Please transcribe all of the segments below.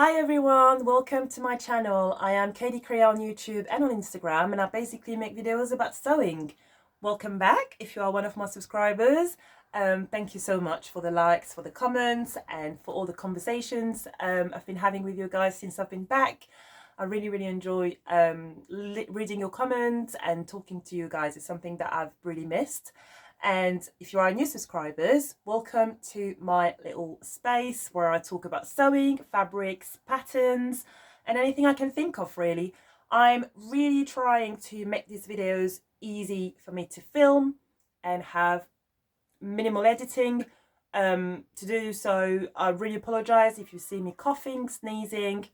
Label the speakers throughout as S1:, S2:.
S1: Hi everyone, welcome to my channel. I am Katie Creole on YouTube and on Instagram, and I basically make videos about sewing. Welcome back if you are one of my subscribers. Thank you so much for the likes, for the comments, and for all the conversations I've been having with you guys since I've been back. I really enjoy reading your comments and talking to you guys. It's something that I've really missed. And if you are new subscribers, welcome to my little space where I talk about sewing, fabrics, patterns, and anything I can think of really. I'm really trying to make these videos easy for me to film and have minimal editing to do so. I really apologize if you see me coughing, sneezing.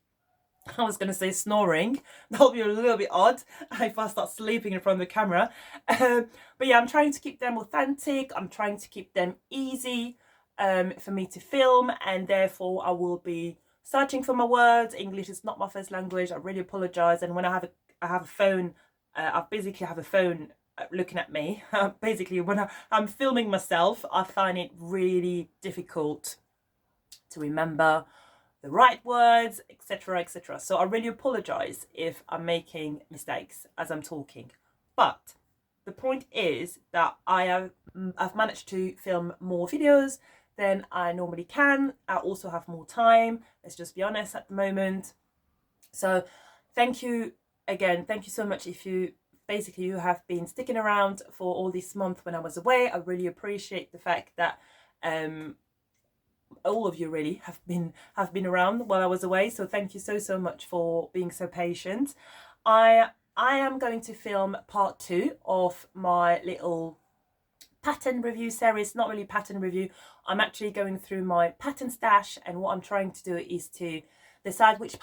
S1: I was going to say snoring. That'll be a little bit odd if I start sleeping in front of the camera. But yeah, I'm trying to keep them authentic. I'm trying to keep them easy for me to film, and therefore I will be searching for my words. English is not my first language. I really apologize. And when I have a phone, I basically have a phone looking at me. Basically, when I'm filming myself, I find it really difficult to remember the right words, etc, etc. So I really apologize if I'm making mistakes as I'm talking, but the point is that I've managed to film more videos than I normally can. I also have more time, let's just be honest, at the moment. So thank you again, thank you so much if you have been sticking around for all this month when I was away. I really appreciate the fact that all of you really have been around while I was away, so thank you so much for being so patient. I am going to film part 2 of my little pattern review series. Not really pattern review, I'm actually going through my pattern stash, and what I'm trying to do is to decide which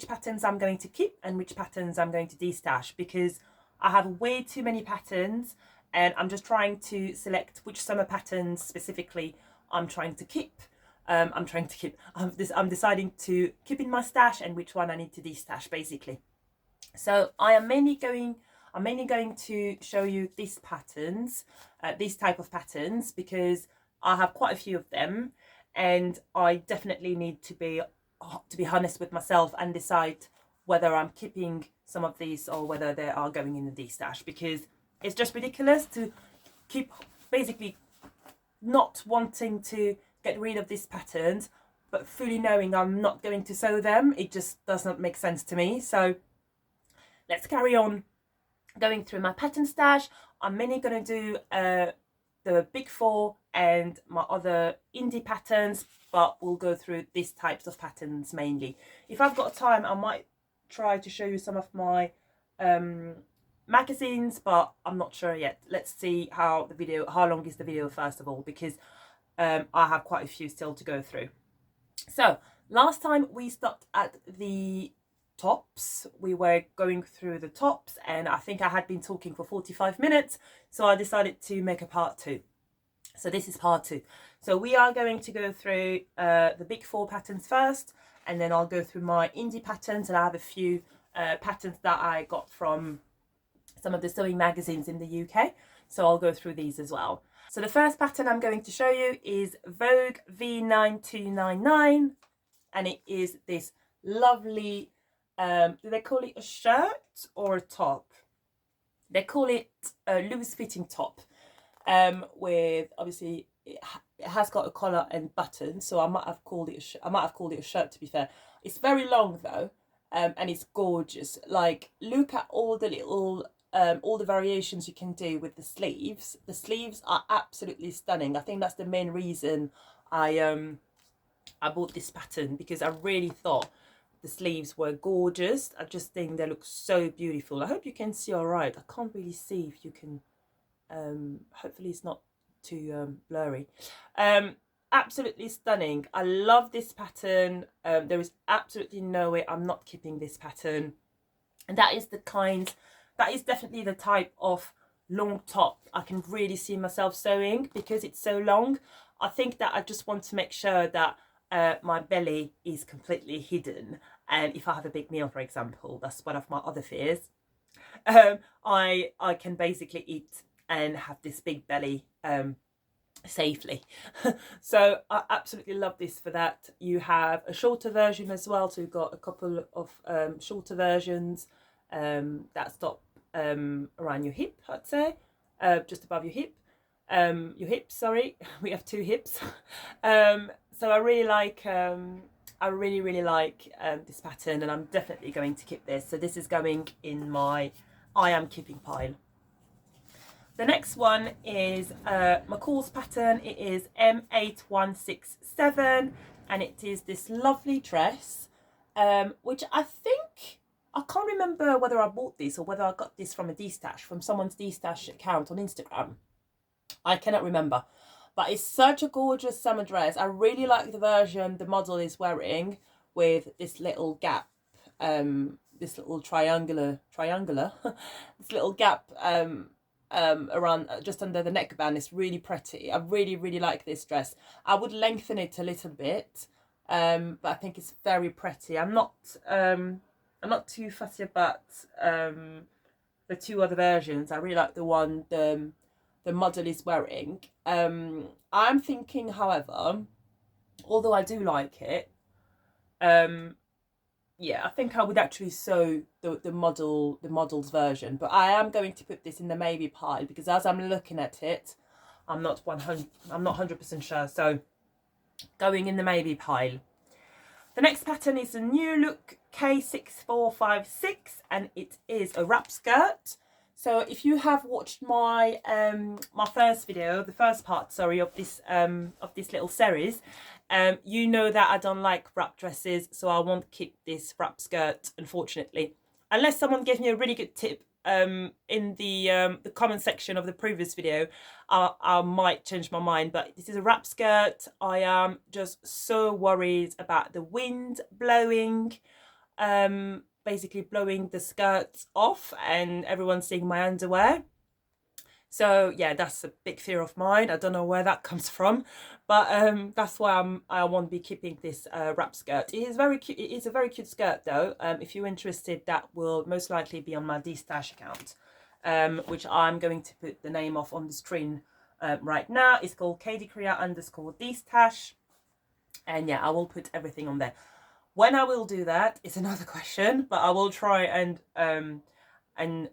S1: patterns I'm going to keep and which patterns I'm going to destash, because I have way too many patterns and I'm just trying to select which summer patterns specifically I'm trying to keep. I'm deciding to keep in my stash and which one I need to destash, basically. So I'm mainly going to show you these patterns, these type of patterns, because I have quite a few of them, and I definitely need to be honest with myself and decide whether I'm keeping some of these or whether they are going in the destash, because it's just ridiculous to keep basically not wanting to get rid of these patterns but fully knowing I'm not going to sew them. It just does not make sense to me. So let's carry on going through my pattern stash. I'm mainly going to do the big four and my other indie patterns, but we'll go through these types of patterns mainly. If I've got time, I might try to show you some of my magazines, but I'm not sure yet. Let's see how long is the video first of all, because I have quite a few still to go through. So last time we stopped at the tops. We were going through the tops, and I think I had been talking for 45 minutes, so I decided to make a part 2. So this is part 2. So we are going to go through the big four patterns first, and then I'll go through my indie patterns, and I have a few patterns that I got from some of the sewing magazines in the UK, so I'll go through these as well. So the first pattern I'm going to show you is Vogue V9299, and it is this lovely, do they call it a shirt or a top? They call it a loose fitting top, with obviously it has got a collar and buttons, so I might have called it a shirt, to be fair. It's very long though, and it's gorgeous. Like, look at all the little all the variations you can do with the sleeves. The sleeves are absolutely stunning. I think that's the main reason I bought this pattern, because I really thought the sleeves were gorgeous. I just think they look so beautiful. I hope you can see all right. I can't really see if you can. Hopefully it's not too blurry. Absolutely stunning. I love this pattern. There is absolutely no way I'm not keeping this pattern, and that is definitely the type of long top I can really see myself sewing, because it's so long. I think that I just want to make sure that my belly is completely hidden, and if I have a big meal, for example, that's one of my other fears, I can basically eat and have this big belly safely. So I absolutely love this for that. You have a shorter version as well, so you've got a couple of shorter versions that stop around your hip, I'd say, just above your hips, sorry. We have two hips. So I really like I really like this pattern, and I'm definitely going to keep this. So this is going in my I am keeping pile. The next one is McCall's pattern. It is M8167, and it is this lovely dress, which I can't remember whether I bought this or whether I got this from a D-Stash, from someone's D-Stash account on Instagram. I cannot remember, but it's such a gorgeous summer dress. I really like the version the model is wearing with this little gap, this little triangular, this little gap around just under the neckband. Is really pretty. I really like this dress. I would lengthen it a little bit, but I think it's very pretty. I'm not too fussy about the two other versions. I really like the one the model is wearing. I'm thinking, however, although I do like it, yeah, I think I would actually sew the model's version, but I am going to put this in the maybe pile because as I'm looking at it, I'm not 100% sure. So going in the maybe pile. The next pattern is a new look K6456, and it is a wrap skirt. So if you have watched my my first video, the first part, sorry, of this little series, you know that I don't like wrap dresses, so I won't keep this wrap skirt, unfortunately, unless someone gives me a really good tip in the comment section of the previous video. I might change my mind, but this is a wrap skirt. I am just so worried about the wind blowing, basically blowing the skirt off and everyone seeing my underwear. So yeah, that's a big fear of mine. I don't know where that comes from, but that's why I won't be keeping this wrap skirt. It is very cute. It is a very cute skirt though. If you're interested, that will most likely be on my D-Stash account, which I'm going to put the name of on the screen right now. It's called KDCrea_D-Stash, and yeah, I will put everything on there. When I will do that is another question, but I will try and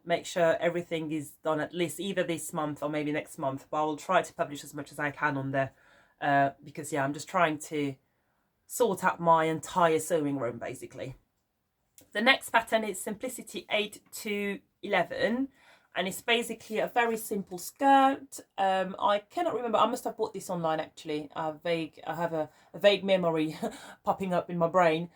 S1: make sure everything is done at least either this month or maybe next month. But I will try to publish as much as I can on there because yeah, I'm just trying to sort out my entire sewing room basically. The next pattern is Simplicity 8 to 11, and it's basically a very simple skirt. I cannot remember. I must have bought this online actually. I have a vague memory popping up in my brain.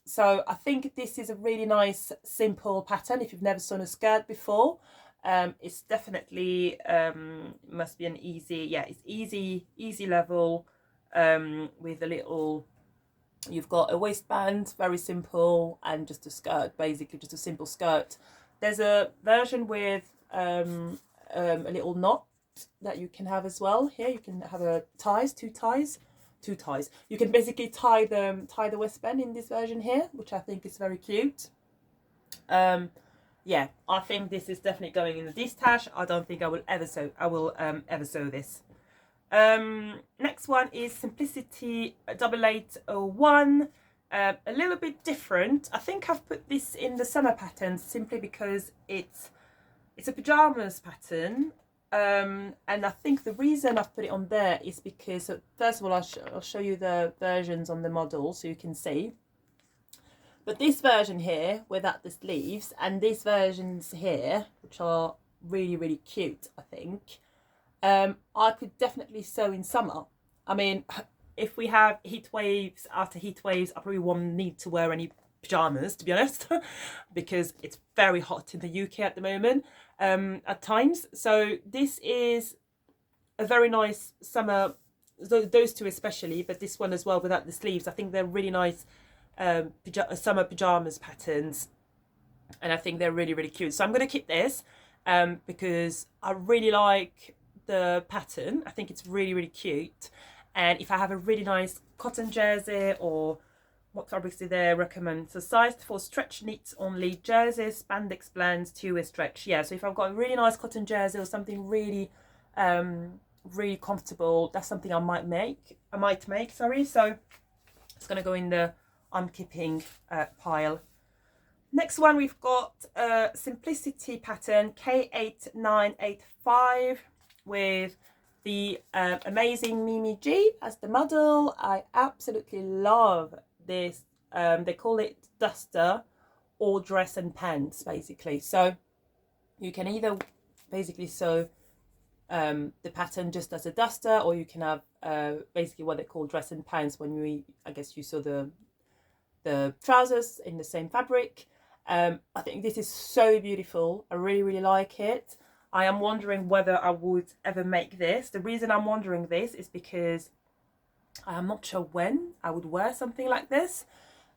S1: So I think this is a really nice simple pattern if you've never sewn a skirt before. It's definitely must be an easy, yeah, it's easy level with a little, you've got a waistband, very simple, and just a skirt, basically just a simple skirt. There's a version with a little knot that you can have as well. Here you can have two ties. You can basically tie the waistband in this version here, which I think is very cute. Yeah, I think this is definitely going in the D-Stash. I don't think I will ever sew this. Next one is Simplicity 8801. A little bit different. I think I've put this in the summer pattern simply because it's a pajamas pattern, and I think the reason I've put it on there is because first of all I'll show you the versions on the model so you can see. But this version here without the sleeves and these versions here, which are really cute, I think I could definitely sew in summer. I mean, if we have heat waves after heat waves, I probably won't need to wear any pajamas, to be honest, because it's very hot in the UK at the moment at times. So this is a very nice summer, those two especially, but this one as well without the sleeves. I think they're really nice summer pajamas patterns, and I think they're really cute. So I'm going to keep this because I really like the pattern. I think it's really cute. And if I have a really nice cotton jersey, or what fabrics do they recommend? So sized for stretch knits only, jersey, spandex blends, two-way stretch. Yeah, so if I've got a really nice cotton jersey or something really really comfortable. That's something I might make. Sorry. So it's gonna go in the I'm keeping pile. Next one, we've got a Simplicity pattern K8985 with the amazing Mimi G as the model. I absolutely love this. They call it duster or dress and pants, basically. So you can either basically sew the pattern just as a duster, or you can have basically what they call dress and pants when I guess you sew the trousers in the same fabric. I think this is so beautiful. I really, really like it. I am wondering whether I would ever make this. The reason I'm wondering this is because I am not sure when I would wear something like this.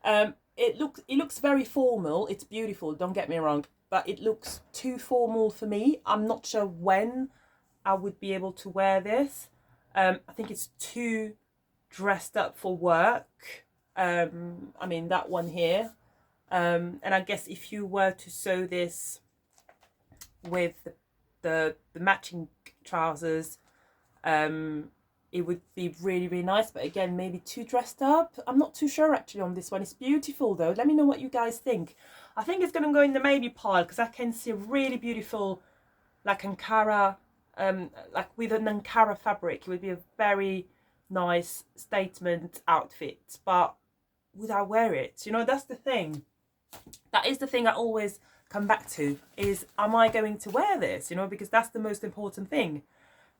S1: It looks very formal. It's beautiful, don't get me wrong, but it looks too formal for me. I'm not sure when I would be able to wear this. I think it's too dressed up for work. I mean, that one here. And I guess if you were to sew this with the matching trousers, it would be really, really nice. But again, maybe too dressed up. I'm not too sure actually on this one. It's beautiful though. Let me know what you guys think. I think it's going to go in the maybe pile because I can see a really beautiful, like Ankara, like with an Ankara fabric. It would be a very nice statement outfit. But would I wear it? You know, that's the thing. That is the thing I always come back to, is am I going to wear this? You know, because that's the most important thing.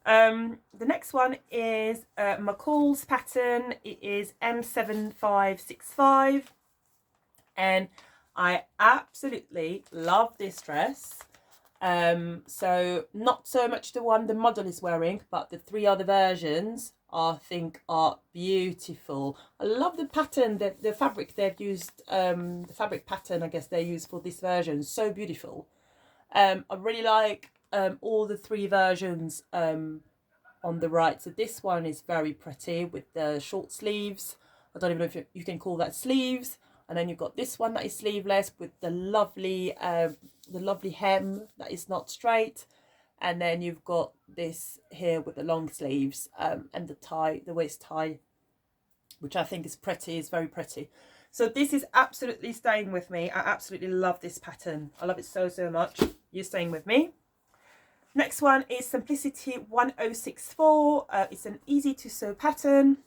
S1: The next one is McCall's pattern. It is M7565 and I absolutely love this dress. So not so much the one the model is wearing, but the 3 other versions I think are beautiful. I love the pattern, the fabric they've used, the fabric pattern I guess they used for this version. So beautiful. I really like all the 3 versions on the right. So this one is very pretty with the short sleeves. I don't even know if you can call that sleeves. And then you've got this one that is sleeveless with the lovely hem that is not straight. And then you've got this here with the long sleeves and the tie, the waist tie, which I think is pretty, is very pretty. So this is absolutely staying with me. I absolutely love this pattern. I love it so, so much. You're staying with me. Next one is Simplicity 1064. It's an easy to sew pattern.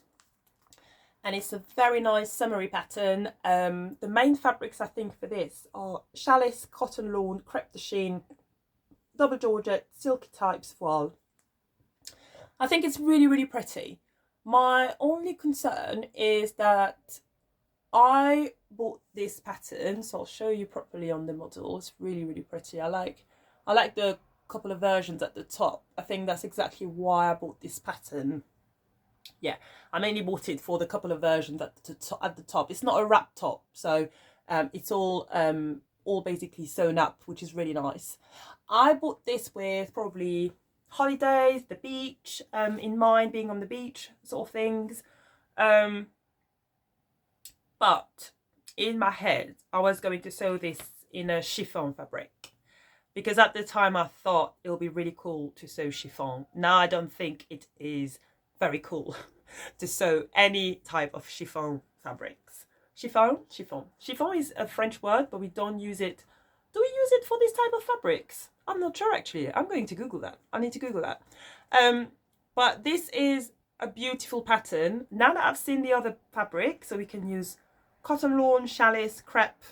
S1: And it's a very nice summery pattern. The main fabrics I think for this are challis, cotton lawn, crepe de chine, double georgette, silky types voile. I think it's really, really pretty. My only concern is that I bought this pattern, so I'll show you properly on the model. It's really, really pretty. I like the couple of versions at the top. I think that's exactly why I bought this pattern. Yeah, I mainly bought it for the couple of versions at the top. It's not a wrap top, so it's all basically sewn up, which is really nice. I bought this with probably holidays, the beach in mind, being on the beach sort of things. But in my head, I was going to sew this in a chiffon fabric, because at the time I thought it would be really cool to sew chiffon. Now I don't think it is very cool to sew any type of chiffon fabrics. Chiffon is a French word, but we don't use it. Do we use it for this type of fabrics? I'm not sure actually. I'm going to Google that. I need to Google that. But this is a beautiful pattern. Now that I've seen the other fabric, so we can use cotton lawn, challis, crepe,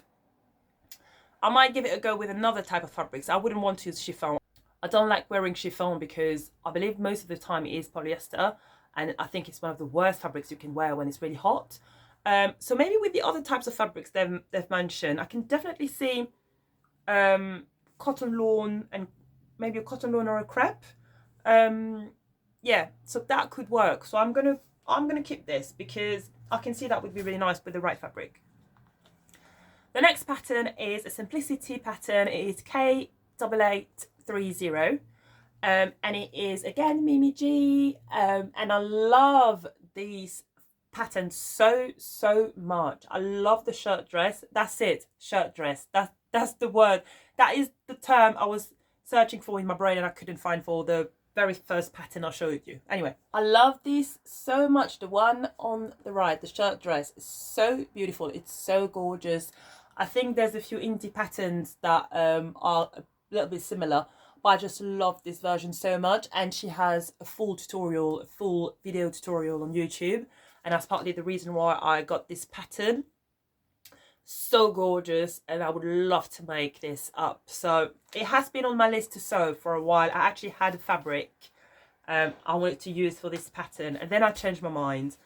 S1: I might give it a go with another type of fabrics. I wouldn't want to use chiffon. I don't like wearing chiffon because I believe most of the time it is polyester, and I think it's one of the worst fabrics you can wear when it's really hot. So maybe with the other types of fabrics they've mentioned, I can definitely see cotton lawn and maybe a cotton lawn or a crepe. Yeah, so that could work. So I'm gonna keep this because I can see that would be really nice with the right fabric. The next pattern is a Simplicity pattern. It is K8830. And it is again Mimi G. And I love these patterns so much. I love the shirt dress. That's it, shirt dress. That's the word. That is the term I was searching for in my brain and I couldn't find for the very first pattern I showed you. Anyway, I love this so much. The one on the right, the shirt dress, is so beautiful. It's so gorgeous. I think there's a few indie patterns that are a little bit similar, but I just love this version so much. And she has a full tutorial, a full video tutorial on YouTube, and that's partly the reason why I got this pattern. So gorgeous, and I would love to make this up. So it has been on my list to sew for a while. I actually had a fabric I wanted to use for this pattern, and then I changed my mind.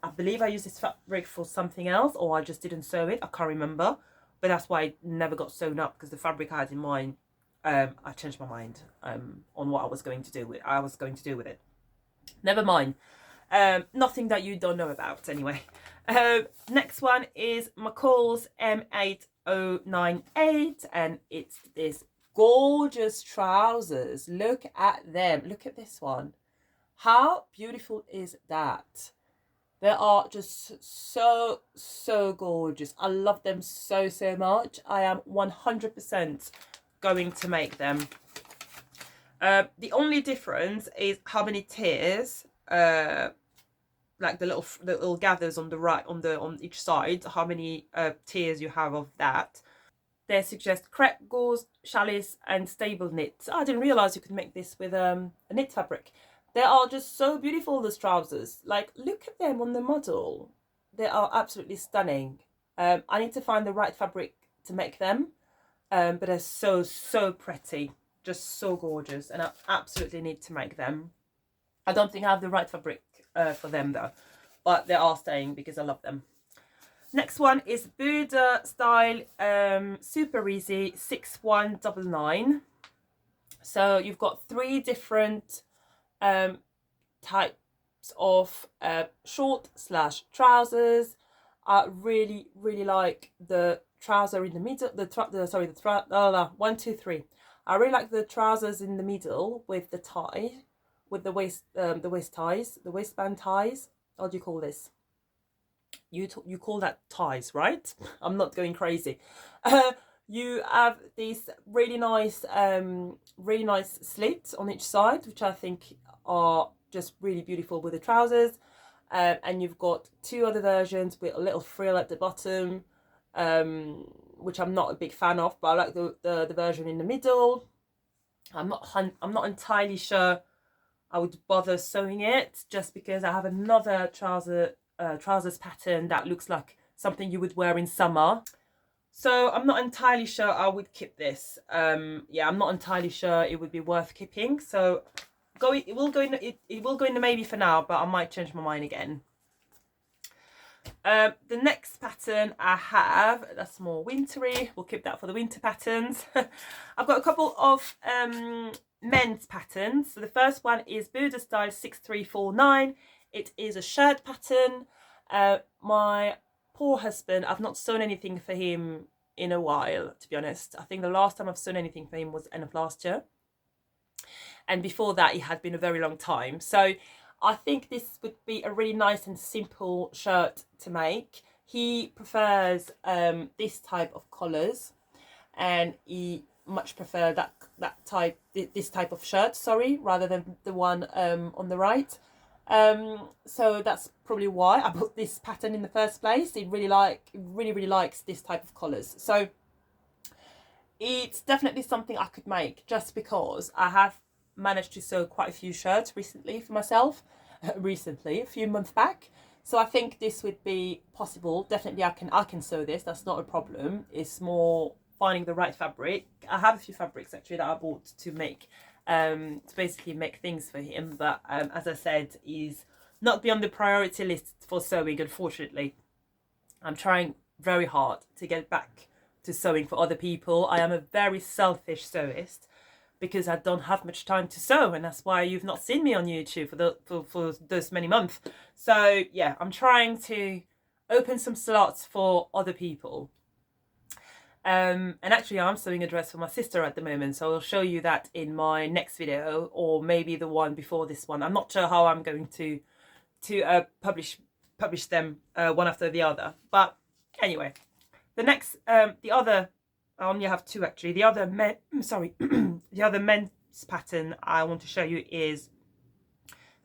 S1: I believe I used this fabric for something else, or I just didn't sew it. I can't remember, but that's why it never got sewn up, because the fabric I had in mind, I changed my mind on what I was going to do with it. Never mind. Nothing that you don't know about anyway. Next one is McCall's M8098, and it's this gorgeous trousers. Look at them. Look at this one. How beautiful is that? They are just so gorgeous. I love them so much. I am 100% going to make them. The only difference is how many tiers, like the little gathers on the right, on each side, how many tiers you have of that. They suggest crepe, gauze, challis, and stable knits. I didn't realize you could make this with a knit fabric. They are just so beautiful, those trousers. Like, look at them on the model. They are absolutely stunning. I need to find the right fabric to make them, but they're so pretty, just so gorgeous, and I absolutely need to make them. I don't think I have the right fabric for them though, but they are staying because I love them. Next one is Buda style super easy 6199. So you've got 3 different types of short / trousers. I really like the trouser in the middle, one, two, three. I really like the trousers in the middle with the tie, with the waistband ties. What do you call this? You call that ties, right? I'm not going crazy. You have these really nice slits on each side, which I think are just really beautiful with the trousers. And you've got 2 other versions with a little frill at the bottom, which I'm not a big fan of, but I like the version in the middle. I'm not entirely sure I would bother sewing it, just because I have another trousers pattern that looks like something you would wear in summer. So I'm not entirely sure I would keep this. Yeah, I'm not entirely sure it would be worth keeping. So it will go in the maybe for now, but I might change my mind again. The next pattern I have, that's more wintry. We'll keep that for the winter patterns. I've got a couple of men's patterns. So the first one is Buda style 6349. It is a shirt pattern. My poor husband, I've not sewn anything for him in a while, to be honest. I think the last time I've sewn anything for him was end of last year, and before that it had been a very long time. So I think this would be a really nice and simple shirt to make. He prefers this type of collars, and he much prefer this type of shirt, sorry, rather than the one on the right. So that's probably why I put this pattern in the first place. He really likes this type of collars. So it's definitely something I could make, just because I have managed to sew quite a few shirts recently for myself, a few months back. So I think this would be possible. Definitely I can sew this. That's not a problem. It's more finding the right fabric. I have a few fabrics actually that I bought to make to basically make things for him, but as I said, he's not beyond the priority list for sewing, unfortunately. I'm trying very hard to get back to sewing for other people. I am a very selfish sewist because I don't have much time to sew, and that's why you've not seen me on YouTube for those many months. So yeah, I'm trying to open some slots for other people. And actually I'm sewing a dress for my sister at the moment, so I'll show you that in my next video, or maybe the one before this one. I'm not sure how I'm going to publish them one after the other, but anyway, the next the other, I only have 2 actually. The other men the other pattern I want to show you is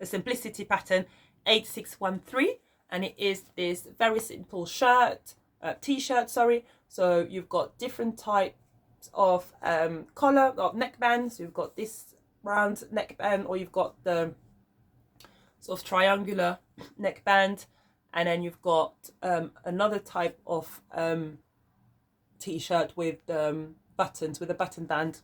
S1: a simplicity pattern 8613, and it is this very simple shirt, t-shirt, sorry. So you've got different types of collar of neckbands. You've got this round neckband, or you've got the sort of triangular neckband, and then you've got another type of t-shirt with buttons, with a button band.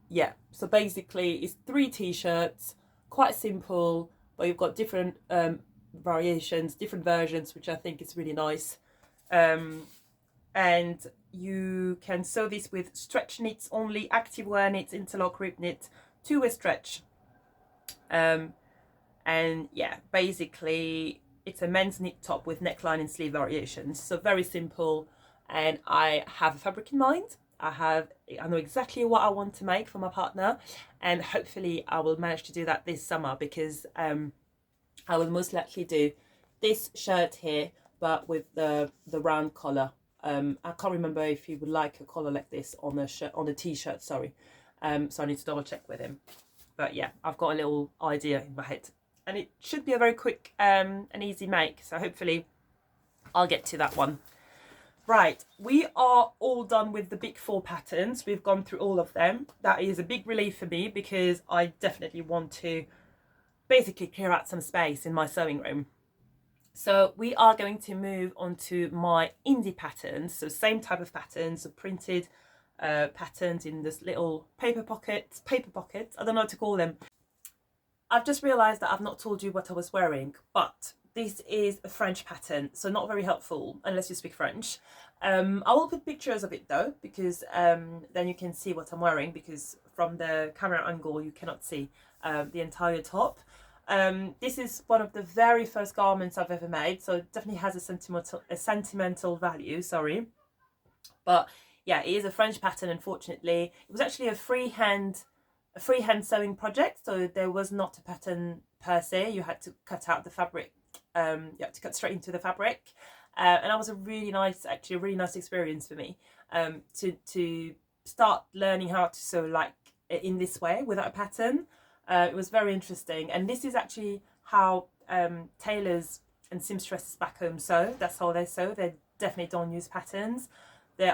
S1: Yeah, so basically it's 3 t-shirts, quite simple, but you've got different variations, different versions, which I think is really nice. And you can sew this with stretch knits only, active wear knits, interlock rib knit, 2-way stretch. And yeah, basically it's a men's knit top with neckline and sleeve variations. So very simple, and I have a fabric in mind. I know exactly what I want to make for my partner, and hopefully I will manage to do that this summer, because I will most likely do this shirt here, but with the round collar. I can't remember if he would like a collar like this on the shirt, on the t-shirt, sorry. So I need to double check with him. But yeah, I've got a little idea in my head, and it should be a very quick and easy make. So hopefully I'll get to that one. Right, we are all done with the big 4 patterns. We've gone through all of them. That is a big relief for me, because I definitely want to basically clear out some space in my sewing room. So we are going to move on to my indie patterns. So same type of patterns, so printed patterns in this little paper pockets, I don't know what to call them. I've just realised that I've not told you what I was wearing, but this is a French pattern, so not very helpful unless you speak French. I will put pictures of it though, because then you can see what I'm wearing, because from the camera angle you cannot see the entire top. This is one of the very first garments I've ever made, so it definitely has a sentimental value, sorry. But yeah, it is a French pattern, unfortunately. It was actually a freehand sewing project, so there was not a pattern per se. You had to cut out the fabric. You had to cut straight into the fabric, and that was a really nice experience for me, to start learning how to sew like in this way without a pattern. It was very interesting, and this is actually how tailors and seamstresses back home sew. That's how they sew. They definitely don't use patterns. They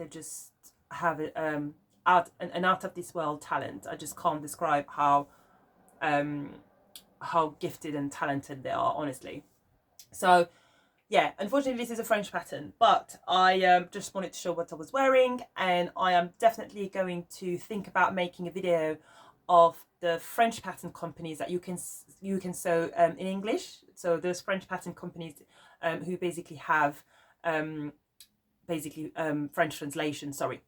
S1: just have an out of this world talent. I just can't describe how gifted and talented they are, honestly. So yeah, unfortunately this is a French pattern, but I just wanted to show what I was wearing, and I am definitely going to think about making a video of the French pattern companies that you can sew in English. So those French pattern companies who basically have French translation, sorry.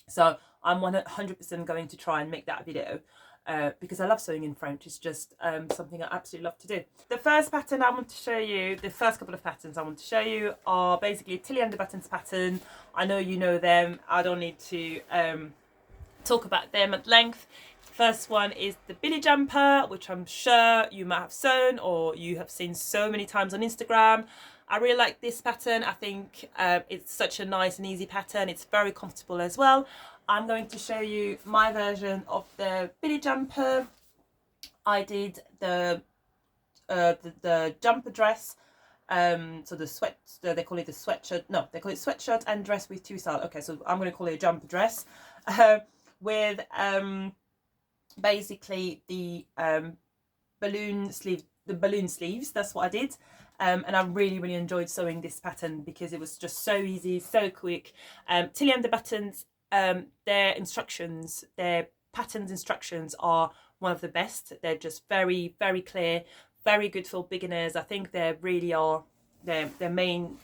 S1: So I'm 100% going to try and make that video, because I love sewing in French. It's just something I absolutely love to do. The first pattern I want to show you, the first couple of patterns I want to show you are basically Tilly and the Buttons pattern. I know you know them. I don't need to talk about them at length. First one is the Billie Jumper, which I'm sure you might have sewn or you have seen so many times on Instagram. I really like this pattern. I think it's such a nice and easy pattern. It's very comfortable as well. I'm going to show you my version of the Billie Jumper. I did the jumper dress. So they call it the sweatshirt. No, they call it sweatshirt and dress with 2 styles. Okay, so I'm going to call it a jumper dress with basically the balloon sleeves. That's what I did. And I really enjoyed sewing this pattern because it was just so easy, so quick. Tilly and the Buttons, their patterns instructions are one of the best. They're just very clear, very good for beginners. I think they really are, their main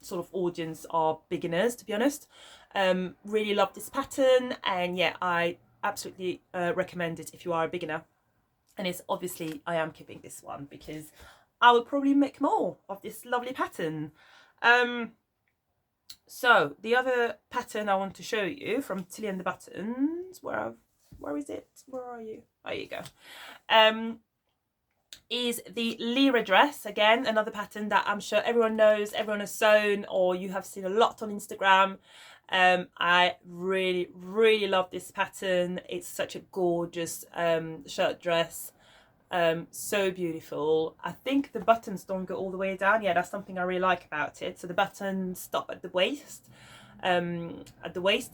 S1: sort of audience are beginners, to be honest. Really love this pattern, and yeah, I absolutely recommend it if you are a beginner. And it's obviously, I am keeping this one because I will probably make more of this lovely pattern. So the other pattern I want to show you from Tilly and the Buttons, where is it? Where are you? There you go. is the Lyra dress. Again, another pattern that I'm sure everyone knows, everyone has sewn, or you have seen a lot on Instagram. I really love this pattern. It's such a gorgeous shirt dress. So beautiful. I think the buttons don't go all the way down. Yeah, that's something I really like about it. So the buttons stop at the waist.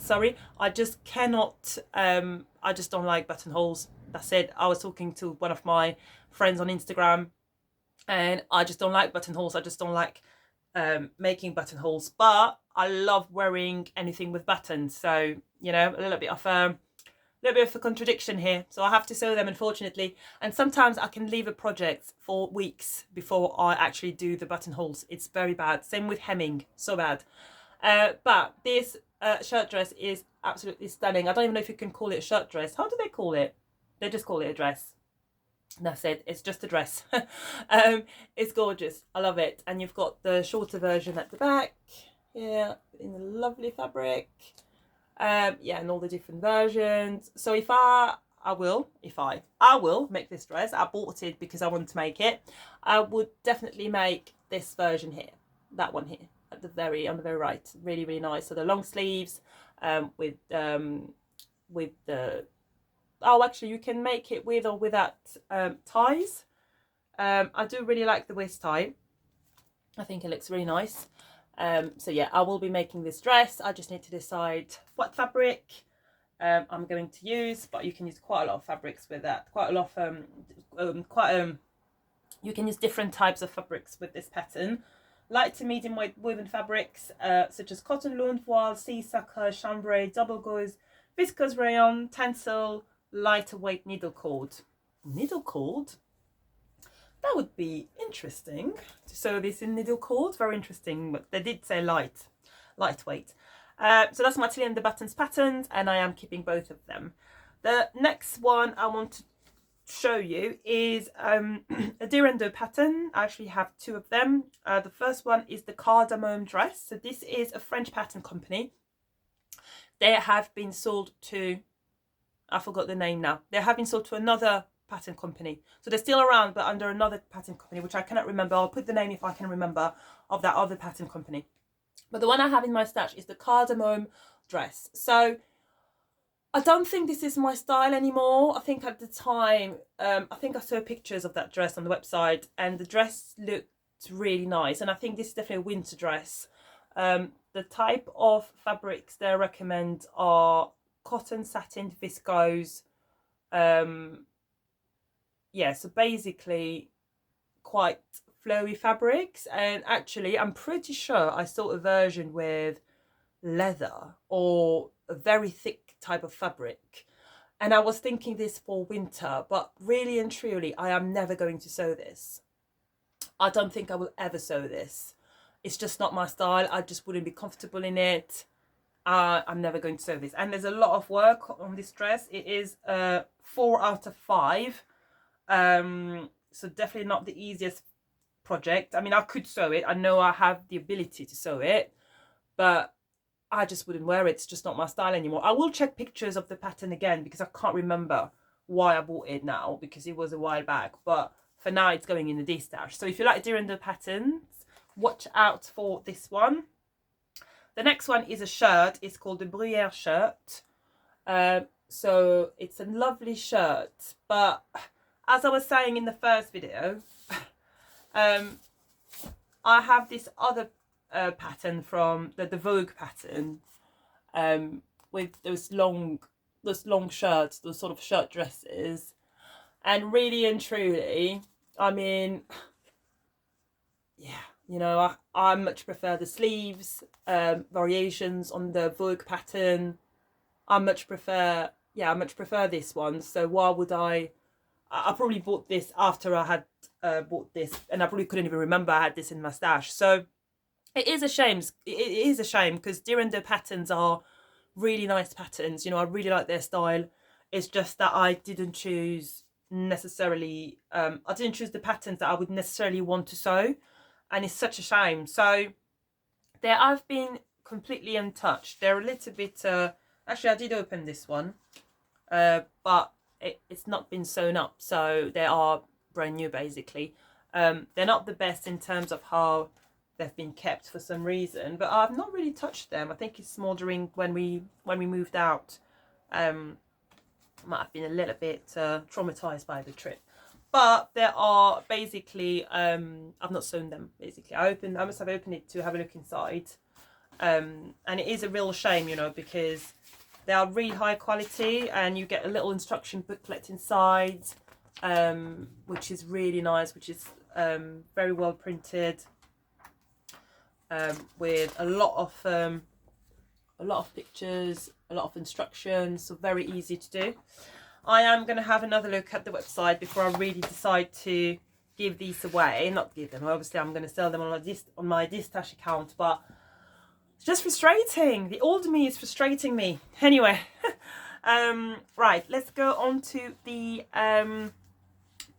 S1: Sorry. I just cannot, I just don't like buttonholes. That's it. I was talking to one of my friends on Instagram, and I just don't like buttonholes. I just don't like making buttonholes, but I love wearing anything with buttons. So, you know, a little bit of a contradiction here. So I have to sew them, unfortunately. And sometimes I can leave a project for weeks before I actually do the buttonholes. It's very bad. Same with hemming. So bad. But this shirt dress is absolutely stunning. I don't even know if you can call it a shirt dress. How do they call it? They just call it a dress. That's it. It's just a dress. It's gorgeous. I love it. And you've got the shorter version at the back here in the lovely fabric. Yeah, and all the different versions. So if I will make this dress. I bought it because I wanted to make it. I would definitely make this version here, that one here at the very on the very right. Really nice. So the long sleeves with the, oh, actually you can make it with or without ties. I do really like the waist tie. I think it looks really nice. So yeah, I will be making this dress. I just need to decide what fabric I'm going to use, but you can use quite a lot of fabrics with that. You can use different types of fabrics with this pattern. Light to medium weight woven fabrics such as cotton, lawn, voile, seersucker, chambray, double gauze, viscose rayon, tencel, lighter weight needle cord. Needle cord? That would be interesting to sew this in needle cord. Very interesting, but they did say lightweight. So that's my Tilly and the Buttons patterns, and I am keeping both of them. The next one I want to show you is a Direndo pattern. I actually have two of them. The first one is the Cardamom dress. So this is a French pattern company. They have been sold to, I forgot the name now. They have been sold to another pattern company. So they're still around, but under another pattern company, which I cannot remember. I'll put the name if I can remember of that other pattern company. But the one I have in my stash is the Cardamom dress. So I don't think this is my style anymore. I think at the time, I think I saw pictures of that dress on the website, and the dress looked really nice. And I think this is definitely a winter dress. The type of fabrics they recommend are cotton, satin, viscose. Yeah, so basically quite flowy fabrics. And actually, I'm pretty sure I saw a version with leather or a very thick type of fabric. And I was thinking this for winter, but really and truly, I am never going to sew this. I don't think I will ever sew this. It's just not my style. I just wouldn't be comfortable in it. I'm never going to sew this. And there's a lot of work on this dress. It is 4 out of 5. So definitely not the easiest project. I mean, I could sew it. I know I have the ability to sew it, but I just wouldn't wear it. It's just not my style anymore. I will check pictures of the pattern again because I can't remember why I bought it now because it was a while back. But for now, it's going in the D-stash. So if you like Direndo patterns, watch out for this one. The next one is a shirt. It's called the Bruyère shirt. So it's a lovely shirt, but as I was saying in the first video, I have this other pattern from the Vogue pattern with those long shirts, those sort of shirt dresses. And really and truly, I mean, yeah, you know, I much prefer the sleeves, variations on the Vogue pattern. I much prefer this one. So why would I probably bought this after I had bought this, and I probably couldn't even remember I had this in my stash. So it is a shame. It is a shame because Direndo patterns are really nice patterns. You know, I really like their style. It's just that I didn't choose necessarily. I didn't choose the patterns that I would necessarily want to sew, and it's such a shame. So there, I've been completely untouched. They're a little bit. Actually, I did open this one, but it's not been sewn up, so they are brand new basically. They're not the best in terms of how they've been kept for some reason, but I've not really touched them. I think it's smouldering when we moved out. Might have been a little bit traumatized by the trip. But there are basically, I've not sewn them basically. I must have opened it to have a look inside. And it is a real shame, you know, because they are really high quality and you get a little instruction booklet inside, which is really nice, which is very well printed, with a lot of pictures, a lot of instructions, so very easy to do. I am going to have another look at the website before I really decide to give these away. Not give them, obviously I'm going to sell them on my Distash account, but it's just frustrating. The old me is frustrating me. Anyway, right, let's go on to the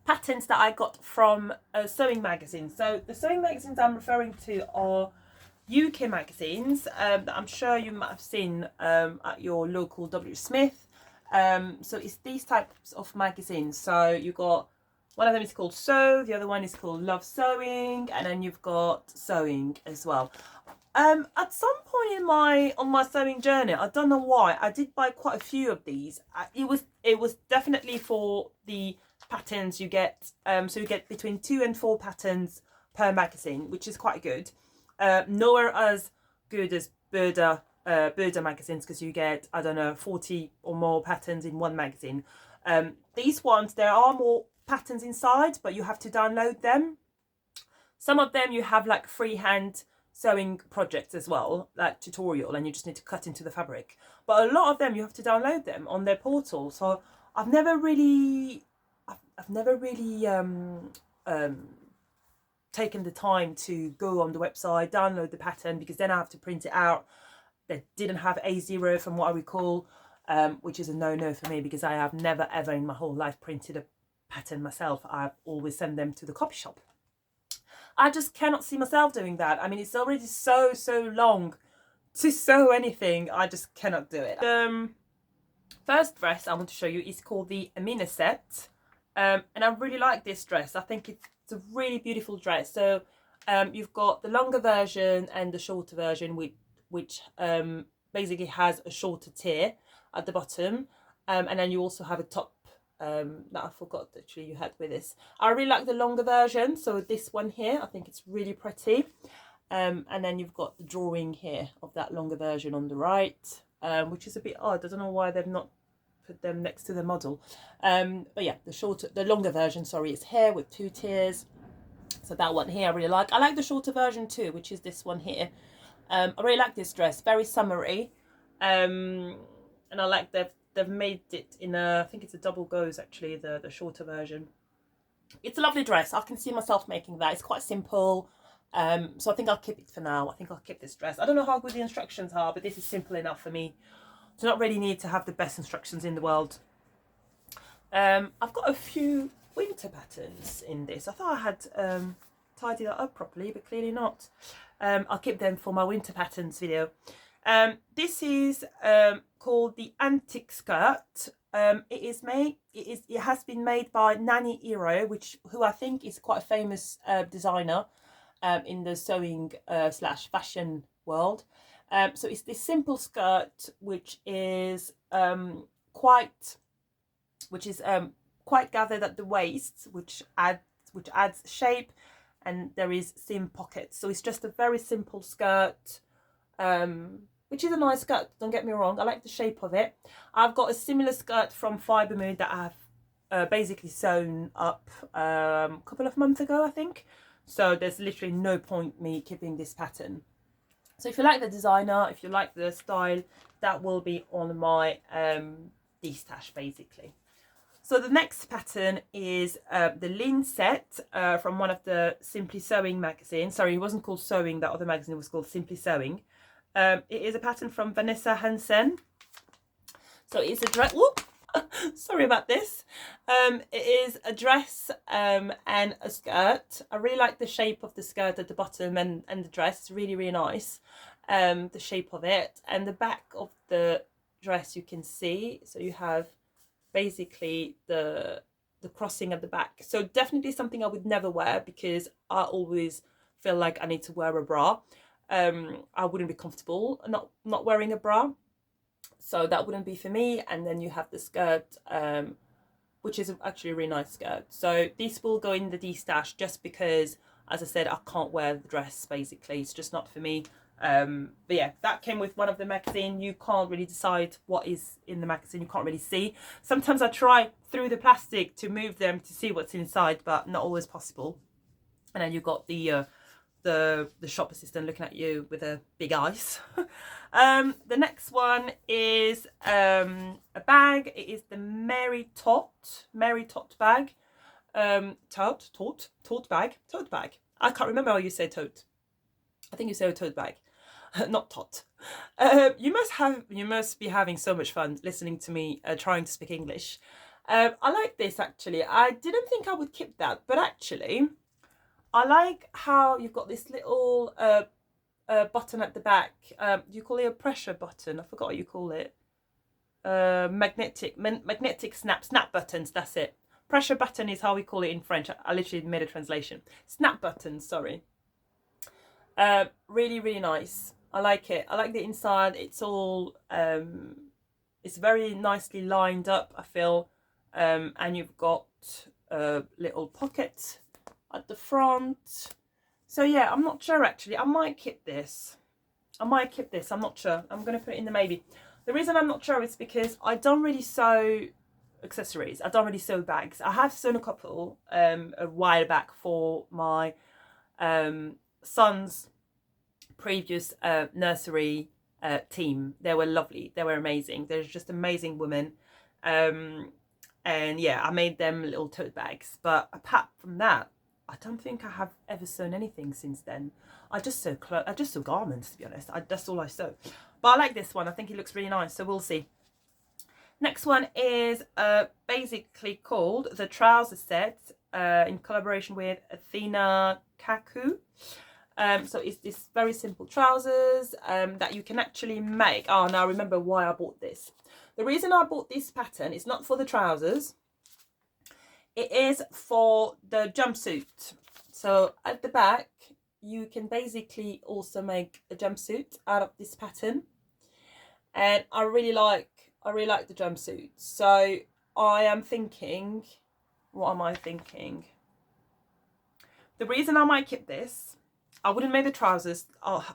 S1: patterns that I got from a sewing magazine. So the sewing magazines I'm referring to are UK magazines that I'm sure you might have seen at your local W. Smith. So it's these types of magazines. So you got, one of them is called Sew, the other one is called Love Sewing, and then you've got Sewing as well. At some point in on my sewing journey, I don't know why, I did buy quite a few of these. It was definitely for the patterns you get. So you get between 2 and 4 patterns per magazine, which is quite good. Nowhere as good as Burda magazines, because you get, I don't know, 40 or more patterns in one magazine. These ones, there are more patterns inside, but you have to download them. Some of them you have like freehand sewing projects as well, like tutorial, and you just need to cut into the fabric. But a lot of them you have to download them on their portal. So I've never really taken the time to go on the website, download the pattern, because then I have to print it out. They didn't have A0 from what I recall, which is a no-no for me, because I have never ever in my whole life printed a pattern myself. I've always sent them to the copy shop. I just cannot see myself doing that. I mean, it's already so long to sew anything. I just cannot do it. First dress I want to show you is called the Amina set, and I really like this dress. I think it's a really beautiful dress. So you've got the longer version and the shorter version, which basically has a shorter tier at the bottom, and then you also have a top that I forgot actually you had with this. I really like the longer version, so this one here, I think it's really pretty. And then you've got the drawing here of that longer version on the right, which is a bit odd. I don't know why they've not put them next to the model. But yeah, the longer version, sorry, is here with 2 tiers. So that one here I really like. I like the shorter version too, which is this one here. I really like this dress, very summery, and I like they've made it in I think it's a double gauze actually, the shorter version. It's a lovely dress. I can see myself making that. It's quite simple, so I think I'll keep it for now. I think I'll keep this dress. I don't know how good the instructions are, but this is simple enough for me to not really need to have the best instructions in the world. I've got a few winter patterns in this. I thought I had tidied that up properly, but clearly not. I'll keep them for my winter patterns video. This is called the Antique Skirt. It has been made by Nanny Hero, who I think is quite a famous designer in the sewing slash fashion world. So it's this simple skirt which is quite gathered at the waist, which adds shape, and there is seam pockets. So it's just a very simple skirt, which is a nice skirt, don't get me wrong. I like the shape of it. I've got a similar skirt from Fibre Mood that I've basically sewn up a couple of months ago, I think. So there's literally no point me keeping this pattern. So if you like the designer, if you like the style, that will be on my D-stash basically. So the next pattern is the Lynn set from one of the Simply Sewing magazines. Sorry, it wasn't called Sewing, that other magazine was called Simply Sewing. It is a pattern from Vanessa Hansen. So it's a dress. Sorry about this. It is a dress and a skirt. I really like the shape of the skirt at the bottom and the dress. It's really, really nice. The shape of it. And the back of the dress you can see. So you have basically the the crossing at the back. So definitely something I would never wear, because I always feel like I need to wear a bra. I wouldn't be comfortable not wearing a bra, so that wouldn't be for me. And then you have the skirt, which is actually a really nice skirt. So this will go in the D stash, just because, as I said, I can't wear the dress. Basically, it's just not for me. But yeah, that came with one of the magazine. You can't really decide what is in the magazine. You can't really see. Sometimes I try through the plastic to move them to see what's inside, but not always possible. And then you've got the shop assistant looking at you with a big eyes. The next one is a bag. It is the Mary Tot bag. Tote bag. I can't remember how you say tote. I think you say a tote bag. Not tot. You must be having so much fun listening to me trying to speak English. I like this actually. I didn't think I would keep that, but actually I like how you've got this little button at the back. Do you call it a pressure button? I forgot what you call it. Magnetic snap buttons. That's it. Pressure button is how we call it in French. I literally made a translation. Snap buttons. Sorry. Really, really nice. I like it. I like the inside. It's all it's very nicely lined up, I feel. And you've got a little pocket at the front. So yeah, I'm not sure actually. I might keep this. I'm not sure. I'm gonna put it in the maybe. The reason I'm not sure is because I don't really sew accessories. I don't really sew bags. I have sewn a couple a while back for my son's previous nursery team. They were lovely. They were amazing. They're just amazing women. And yeah, I made them little tote bags. But apart from that, I don't think I have ever sewn anything since then. I just sew garments, to be honest. That's all I sew. But I like this one. I think it looks really nice. So we'll see. Next one is basically called the trouser set in collaboration with Athena Kaku. So it's this very simple trousers that you can actually make. Oh, now I remember why I bought this. The reason I bought this pattern is not for the trousers. It is for the jumpsuit. So at the back, you can basically also make a jumpsuit out of this pattern. And I really like the jumpsuit. So I am thinking, what am I thinking? The reason I might keep this, I wouldn't make the trousers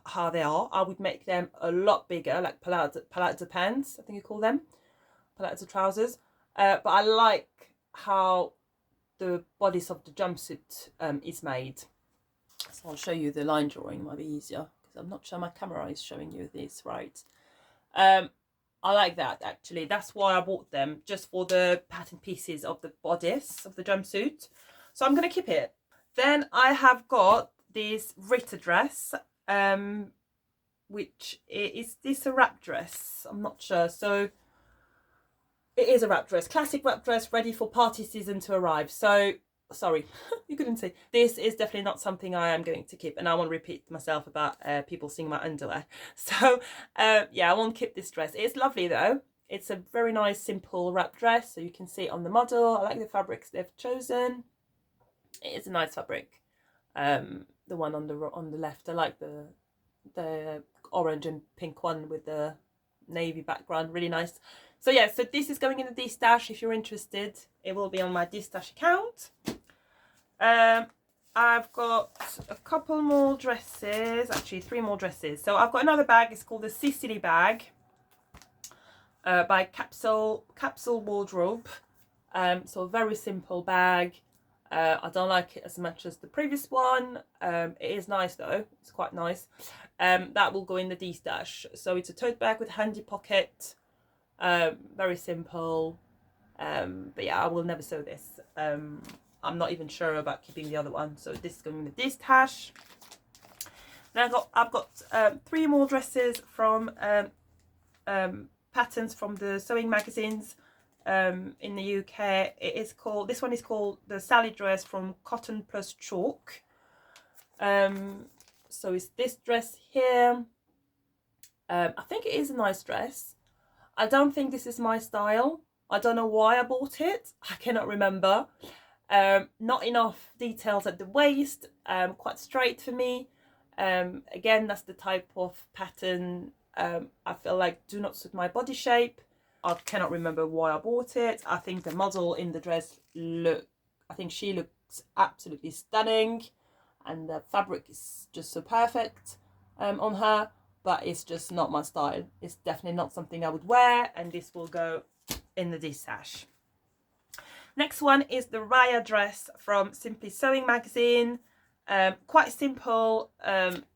S1: how they are. I would make them a lot bigger, like palazzo pants, I think you call them. Palazzo trousers. But I like how the bodice of the jumpsuit is made. So I'll show you the line drawing, might be easier, because I'm not sure my camera is showing you this right. I like that actually. That's why I bought them, just for the pattern pieces of the bodice of the jumpsuit. So I'm going to keep it. Then I have got this Rita dress, which is this a wrap dress? I'm not sure. So it is a wrap dress, classic wrap dress, ready for party season to arrive. So sorry, you couldn't see. This is definitely not something I am going to keep, and I won't repeat myself about people seeing my underwear. So yeah, I won't keep this dress. It's lovely though. It's a very nice simple wrap dress, so you can see it on the model. I like the fabrics they've chosen. It is a nice fabric. The one on the left, I like the orange and pink one with the navy background, really nice. So yeah, so this is going in the D-Stash. If you're interested, it will be on my D-Stash account. I've got a couple more dresses, actually 3 more dresses. So I've got another bag. It's called the Sicily bag by Capsule Wardrobe. So a very simple bag. I don't like it as much as the previous one. It is nice though. It's quite nice. That will go in the D-Stash. So it's a tote bag with handy pocket. Very simple. But yeah, I will never sew this. I'm not even sure about keeping the other one. So this is going in the D-Stash. Then I've got 3 more dresses from patterns from the sewing magazines. In the UK, this one is called the Sally dress from Cotton Plus Chalk. So it's this dress here. I think it is a nice dress. I don't think this is my style. I don't know why I bought it. I cannot remember. Not enough details at the waist, quite straight for me. Again, that's the type of pattern I feel like do not suit my body shape. I cannot remember why I bought it. I think the model in the dress I think she looks absolutely stunning, and the fabric is just so perfect on her, but it's just not my style. It's definitely not something I would wear, and this will go in the D-stash. Next one is the Raya dress from Simply Sewing magazine. Quite simple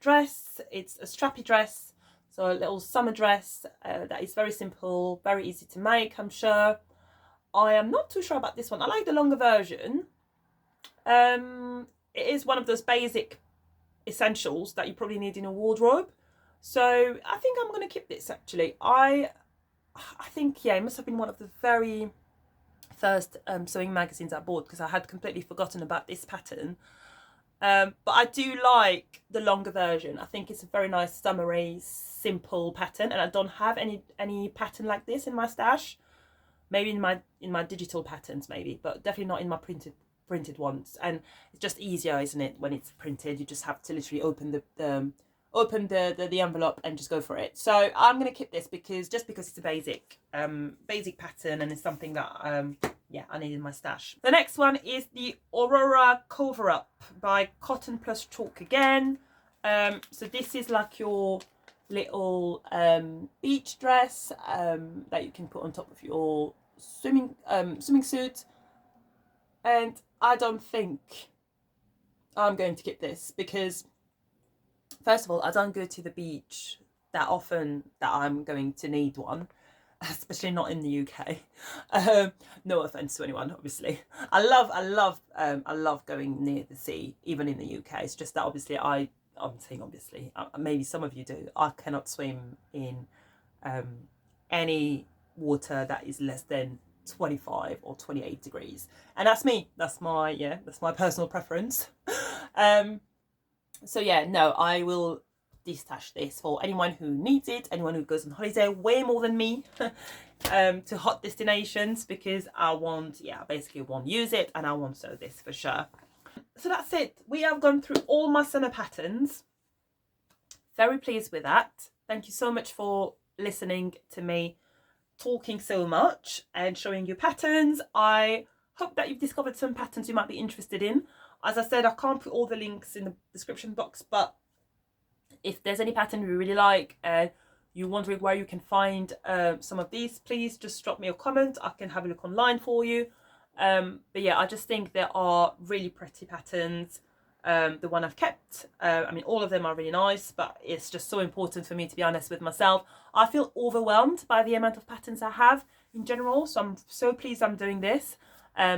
S1: dress. It's a strappy dress, so a little summer dress that is very simple, very easy to make, I'm sure. I am not too sure about this one. I like the longer version. It is one of those basic essentials that you probably need in a wardrobe, so I think I'm going to keep this actually. I think, yeah, it must have been one of the very first sewing magazines I bought, because I had completely forgotten about this pattern. But I do like the longer version. I think it's a very nice summery, simple pattern, and I don't have any pattern like this in my stash. Maybe in my digital patterns, maybe, but definitely not in my printed ones. And it's just easier, isn't it, when it's printed? You just have to literally open the envelope and just go for it. So I'm gonna keep this because it's a basic pattern, and it's something that yeah, I need in my stash. The next one is the Aurora Cover Up by Cotton Plus Chalk again. So this is like your little beach dress that you can put on top of your swimming suit, and I don't think I'm going to keep this because, first of all, I don't go to the beach that often that I'm going to need one, especially not in the UK. No offense to anyone, obviously. I love going near the sea, even in the UK. It's just that obviously I'm saying obviously, maybe some of you do. I cannot swim in any water that is less than 25 or 28 degrees, and that's me. That's my personal preference. So yeah, no, I will destash this for anyone who needs it, anyone who goes on holiday way more than me to hot destinations, because I basically won't use it, and I won't sew this for sure. So that's it. We have gone through all my summer patterns. Very pleased with that. Thank you so much for listening to me talking so much and showing you patterns. I hope that you've discovered some patterns you might be interested in. As I said, I can't put all the links in the description box, but if there's any pattern you really like and you're wondering where you can find some of these, please just drop me a comment. I can have a look online for you. But yeah, I just think there are really pretty patterns. The one I've kept, I mean, all of them are really nice, but it's just so important for me to be honest with myself. I feel overwhelmed by the amount of patterns I have in general, so I'm so pleased I'm doing this,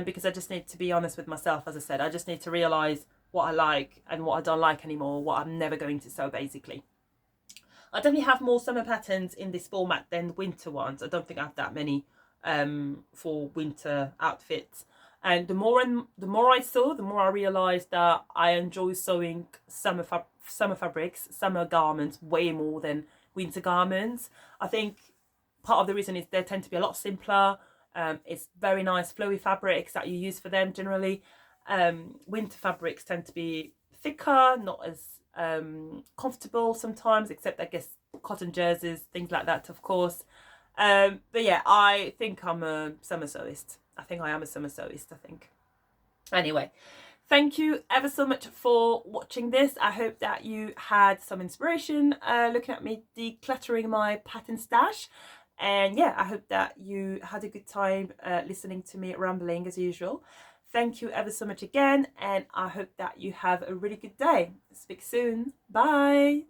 S1: because I just need to be honest with myself. As I said, I just need to realise what I like and what I don't like anymore, what I'm never going to sew basically. I definitely have more summer patterns in this format than winter ones. I don't think I have that many for winter outfits. And the more I sew, the more I realise that I enjoy sewing summer fabrics, summer garments way more than winter garments. I think part of the reason is they tend to be a lot simpler. It's very nice flowy fabrics that you use for them generally. Winter fabrics tend to be thicker, not as comfortable sometimes, except I guess cotton jerseys, things like that, of course. But yeah, I think I'm a summer sewist. I think I am a summer sewist, I think. Anyway, thank you ever so much for watching this. I hope that you had some inspiration looking at me decluttering my pattern stash. And yeah, I hope that you had a good time listening to me rambling as usual. Thank you ever so much again, and I hope that you have a really good day. Speak soon. Bye.